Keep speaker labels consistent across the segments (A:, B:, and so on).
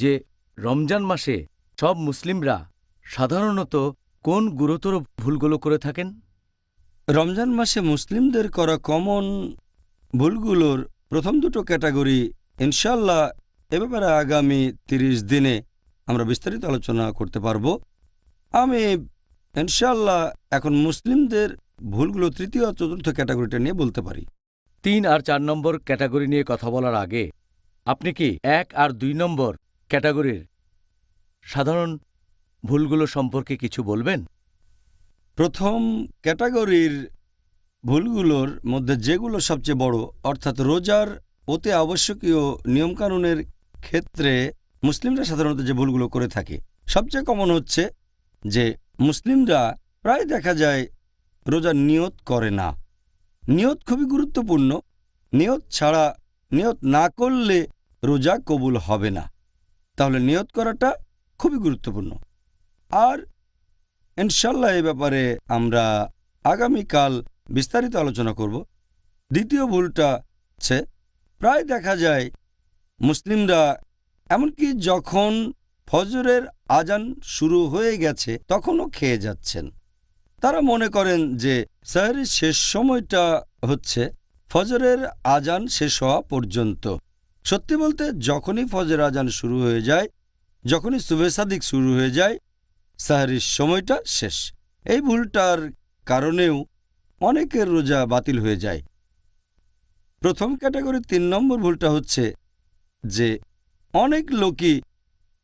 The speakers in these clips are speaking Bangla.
A: যে রমজান মাসে সব মুসলিমরা সাধারণত কোন গুরুতর ভুলগুলো করে থাকেন?
B: রমজান মাসে মুসলিমদের করা কমন ভুলগুলোর প্রথম দুটো ক্যাটাগরি ইনশাল্লাহ এ ব্যাপারে আগামী ৩০ দিনে আমরা বিস্তারিত আলোচনা করতে পারব। আমি ইনশাল্লাহ এখন মুসলিমদের ভুলগুলো তৃতীয় আর চতুর্থ ক্যাটাগরিটা নিয়ে বলতে পারি।
A: ৩ আর ৪ নম্বর ক্যাটাগরি নিয়ে কথা বলার আগে আপনি কি ১ আর ২ নম্বর ক্যাটাগরির সাধারণ ভুলগুলো সম্পর্কে কিছু বলবেন?
B: প্রথম ক্যাটাগরির ভুলগুলোর মধ্যে যেগুলো সবচেয়ে বড়, অর্থাৎ রোজার অতি আবশ্যকীয় নিয়মকানুনের ক্ষেত্রে মুসলিমরা সাধারণত যে ভুলগুলো করে থাকে, সবচেয়ে কমন হচ্ছে যে মুসলিমরা প্রায় দেখা যায় রোজার নিয়ত করে না। নিয়ত খুবই গুরুত্বপূর্ণ। নিয়ত ছাড়া, নিয়ত না করলে রোজা কবুল হবে না। তাহলে নিয়ত করাটা খুবই গুরুত্বপূর্ণ। আর ইনশাল্লাহ এই ব্যাপারে আমরা আগামীকাল বিস্তারিত আলোচনা করব। দ্বিতীয় ভুলটা হচ্ছে প্রায় দেখা যায় মুসলিমরা এমনকি যখন ফজরের আজান শুরু হয়ে গেছে তখনও খেয়ে যাচ্ছেন। তারা মনে করেন যে সাহরির শেষ সময়টা হচ্ছে ফজরের আজান শেষ হওয়া পর্যন্ত। সত্যি বলতে যখনই ফজরের আজান শুরু হয়ে যায়, যখনই সুবে সাদিক শুরু হয়ে যায়, সাহরির সময়টা শেষ। এই ভুলটার কারণেও অনেকের রোজা বাতিল হয়ে যায়। প্রথম ক্যাটাগরি ৩ নম্বর ভুলটা হচ্ছে যে অনেক লোকই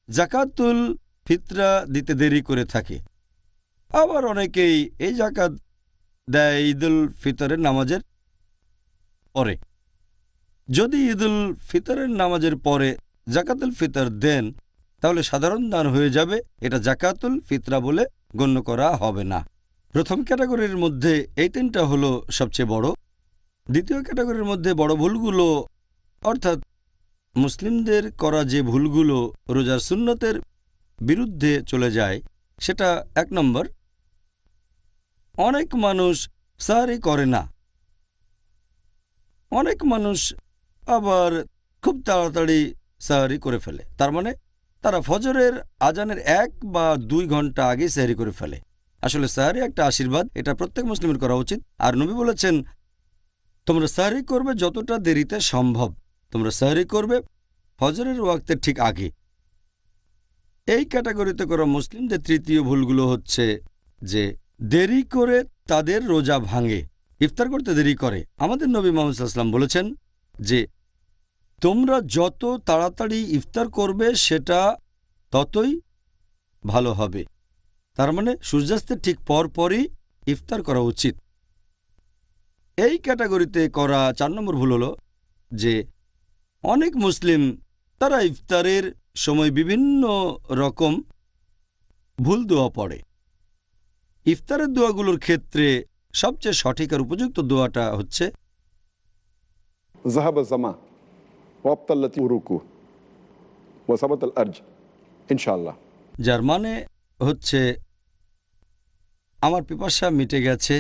B: জাকাতুল ফিতরা দিতে দেরি করে থাকে। আবার অনেকেই এই জাকাত দেয় ঈদুল ফিতরের নামাজের পরে। যদি ঈদুল ফিতরের নামাজের পরে জাকাতুল ফিতর দেন তাহলে সাধারণ দান হয়ে যাবে, এটা জাকাতুল ফিতরা বলে গণ্য করা হবে না। প্রথম ক্যাটাগরির মধ্যে এই ৩টা হলো সবচেয়ে বড়। দ্বিতীয় ক্যাটাগরির মধ্যে বড় ভুলগুলো, অর্থাৎ মুসলিমদের করা যে ভুলগুলো রোজার সুন্নতের বিরুদ্ধে চলে যায়, সেটা ১ নম্বর, অনেক মানুষ সাহরি করে না। অনেক মানুষ আবার খুব তাড়াতাড়ি সাহরি করে ফেলে। তার মানে তারা ফজরের আজানের ১ বা ২ ঘন্টা আগে সাহরি করে ফেলে। আসলে সাহরি একটা আশীর্বাদ, এটা প্রত্যেক মুসলিমের করা উচিত। আর নবী বলেছেন তোমরা সাহরি করবে যতটা দেরিতে সম্ভব। তোমরা সাহরি করবে ফজরের ওয়াক্তের ঠিক আগে। এই ক্যাটাগরিতে করা মুসলিমদের তৃতীয় ভুলগুলো হচ্ছে যে দেরি করে তাদের রোজা ভাঙে, ইফতার করতে দেরি করে। আমাদের নবী মুহাম্মদ সাল্লাল্লাহু আলাইহি ওয়াসাল্লাম বলেছেন যে তোমরা যত তাড়াতাড়ি ইফতার করবে সেটা ততই ভালো হবে। তার মানে সূর্যাস্তের ঠিক পরপরই ইফতার করা উচিত। এই ক্যাটাগরিতে করা ৪ নম্বর ভুল হলো যে অনেক মুসলিম তারা ইফতারের সময় বিভিন্ন রকম ভুল দোয়া পড়ে। ইফতারের দোয়াগুলোর ক্ষেত্রে সবচেয়ে সঠিক আর উপযুক্ত দোয়াটা হচ্ছে
C: ذهب الظمأ وابطلت العروق وثبت الأجر ইনশাআল্লাহ,
B: যার মানে হচ্ছে আমার পিপাসা মিটে গেছে,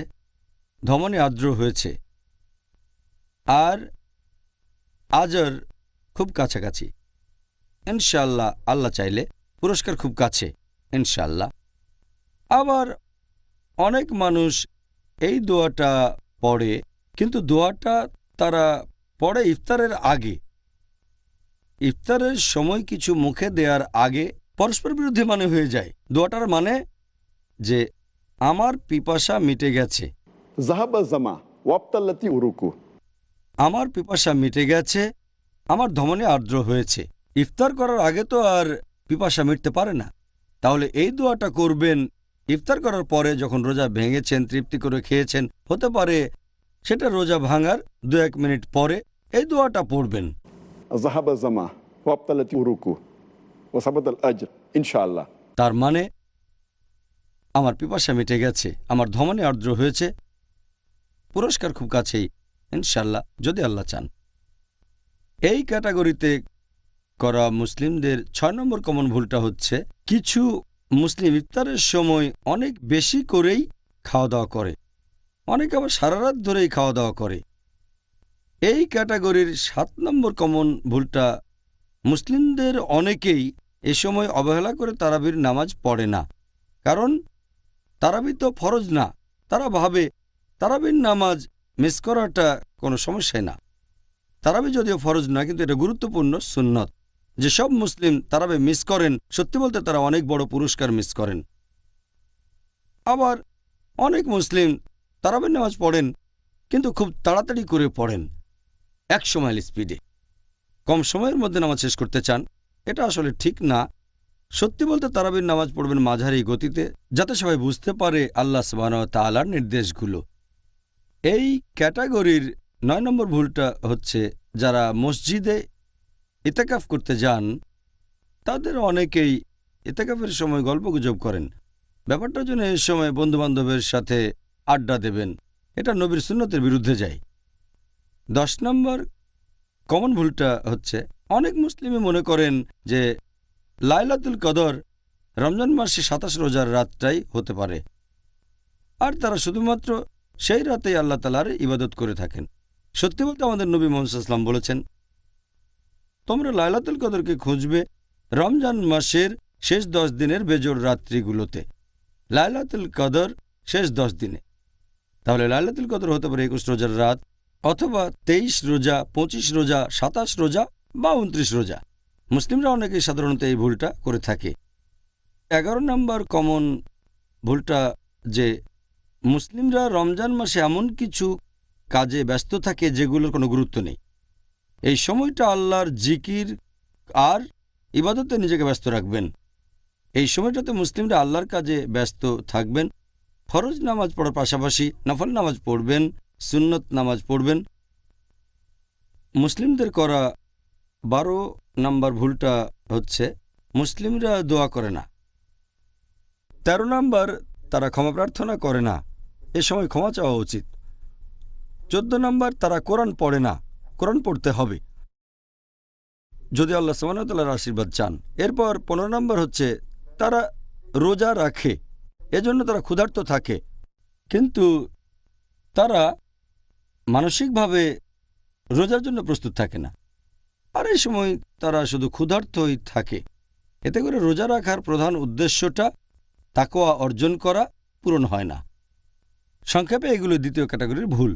B: ধমনী আর্দ্র হয়েছে, আর আজর খুব কাছাকাছি। ইনশাআল্লাহ, আল্লাহ চাইলে পুরস্কার খুব কাছে ইনশাআল্লাহ। আবার অনেক মানুষ এই দোয়াটা পড়ে, কিন্তু দোয়াটা তারা পড়ে ইফতারের আগে। ইফতারের সময় কিছু মুখে দেওয়ার আগে পরস্পর বিরোধী মানে হয়ে যায়। দোয়াটার মানে যে আমার পিপাসা মিটে গেছে,
C: ذهب الظمأ وابطلت العروق,
B: আমার পিপাসা মিটে গেছে, আমার ধমনী আর্দ্র হয়েছে। ইফতার করার আগে তো আর পিপাসা মিটতে পারে না। তাহলে এই দোয়াটা করবেন ইফতার করার পরে, যখন রোজা ভেঙেছেন, তৃপ্তি করে খেয়েছেন। হতে পারে সেটা রোজা ভাঙার ২-১ মিনিট পরে এই দোয়াটা পড়বেন।
C: ذهب الظمأ وابطلت العروق وثبت الأجر ইনশাআল্লাহ।
B: তার মানে আমার পিপাসা মিটে গেছে, আমার ধমনী আর্দ্র হয়েছে, পুরস্কার খুব কাছেই ইনশাআল্লাহ, যদি আল্লাহ চান। এই ক্যাটাগরিতে করা মুসলিমদের ৬ নম্বর কমন ভুলটা হচ্ছে কিছু মুসলিম ইফতারের সময় অনেক বেশি করেই খাওয়া দাওয়া করে, অনেকে আবার সারা রাত ধরেই খাওয়া দাওয়া করে। এই ক্যাটাগরির ৭ নম্বর কমন ভুলটা মুসলিমদের অনেকেই এ সময় অবহেলা করে তারাবির নামাজ পড়ে না, কারণ তারাবি তো ফরজ না। তারা ভাবে তারাবির নামাজ মিস করাটা কোনো সমস্যাই না। তারাবি যদিও ফরজ না, কিন্তু এটা গুরুত্বপূর্ণ সুন্নত। যেসব মুসলিম তারাবি মিস করেন, সত্যি বলতে তারা অনেক বড় পুরস্কার মিস করেন। আবার অনেক মুসলিম তারাবির নামাজ পড়েন, কিন্তু খুব তাড়াতাড়ি করে পড়েন, 100 মাইল স্পিডে, কম সময়ের মধ্যে নামাজ শেষ করতে চান। এটা আসলে ঠিক না। সত্যি বলতে তারাবির নামাজ পড়বেন মাঝারি গতিতে, যাতে সবাই বুঝতে পারে আল্লাহ সুবহানাহু ওয়া তাআলার নির্দেশগুলো। এই ক্যাটাগরির 9 নম্বর ভুলটা হচ্ছে, যারা মসজিদে ইতিকাফ করতে যান তাদের অনেকেই ইতিকাফের সময় গল্পগুজব করেন। ব্যাপারটার জন্য এই সময় বন্ধুবান্ধবের সাথে আড্ডা দেবেন, এটা নবীর সুন্নতের বিরুদ্ধে যায়। 10 নম্বর কমন ভুলটা হচ্ছে, অনেক মুসলিমই মনে করেন যে লাইলাতুল কদর রমজান মাসে 27 রোজার রাতটাই হতে পারে, আর তারা শুধুমাত্র সেই রাতেই আল্লাহ তাআলার ইবাদত করে থাকেন। সত্যি বলতে আমাদের নবী মুহাম্মদ সাল্লাল্লাহু আলাইহি ওয়াসাল্লাম বলেছেন, তোমরা লাইলাতুল কদরকে খুঁজবে রমজান মাসের শেষ 10 দিনের বেজোড় রাত্রিগুলোতে। লাইলাতুল কদর শেষ 10 দিনে, তাহলে লাইলাতুল কদর হতে পারে 21 রোজার রাত, অথবা 23 রোজা, 25 রোজা, 27 রোজা বা 29 রোজা। মুসলিমরা অনেকেই সাধারণত এই ভুলটা করে থাকে। 11 নম্বর কমন ভুলটা যে মুসলিমরা রমজান মাসে এমন কিছু কাজে ব্যস্ত থাকে যেগুলোর কোনো গুরুত্ব নেই। এই সময়টা আল্লাহর জিকির আর ইবাদতে নিজেকে ব্যস্ত রাখবেন। এই সময়টাতে মুসলিমরা আল্লাহর কাজে ব্যস্ত থাকবেন। ফরজ নামাজ পড়ার পাশাপাশি নফল নামাজ পড়বেন, সুন্নত নামাজ পড়বেন। মুসলিমদের করা 12 নম্বর ভুলটা হচ্ছে, মুসলিমরা দোয়া করে না। 13 নম্বর, তারা ক্ষমা প্রার্থনা করে না, এ সময় ক্ষমা চাওয়া উচিত। 14 নম্বর, তারা কোরআন পড়ে না, কোরআন পড়তে হবে যদি আল্লাহ সুবহানাহু ওয়া তাআলার আশীর্বাদ চান। এরপর 15 নম্বর হচ্ছে, তারা রোজা রাখে, এজন্য তারা ক্ষুধার্ত থাকে, কিন্তু তারা মানসিকভাবে রোজার জন্য প্রস্তুত থাকে না, আর এই সময় তারা শুধু ক্ষুধার্তই থাকে। এতে করে রোজা রাখার প্রধান উদ্দেশ্যটা তাকওয়া অর্জন করা পূরণ হয় না। সংক্ষেপে এগুলো দ্বিতীয় ক্যাটাগরির ভুল।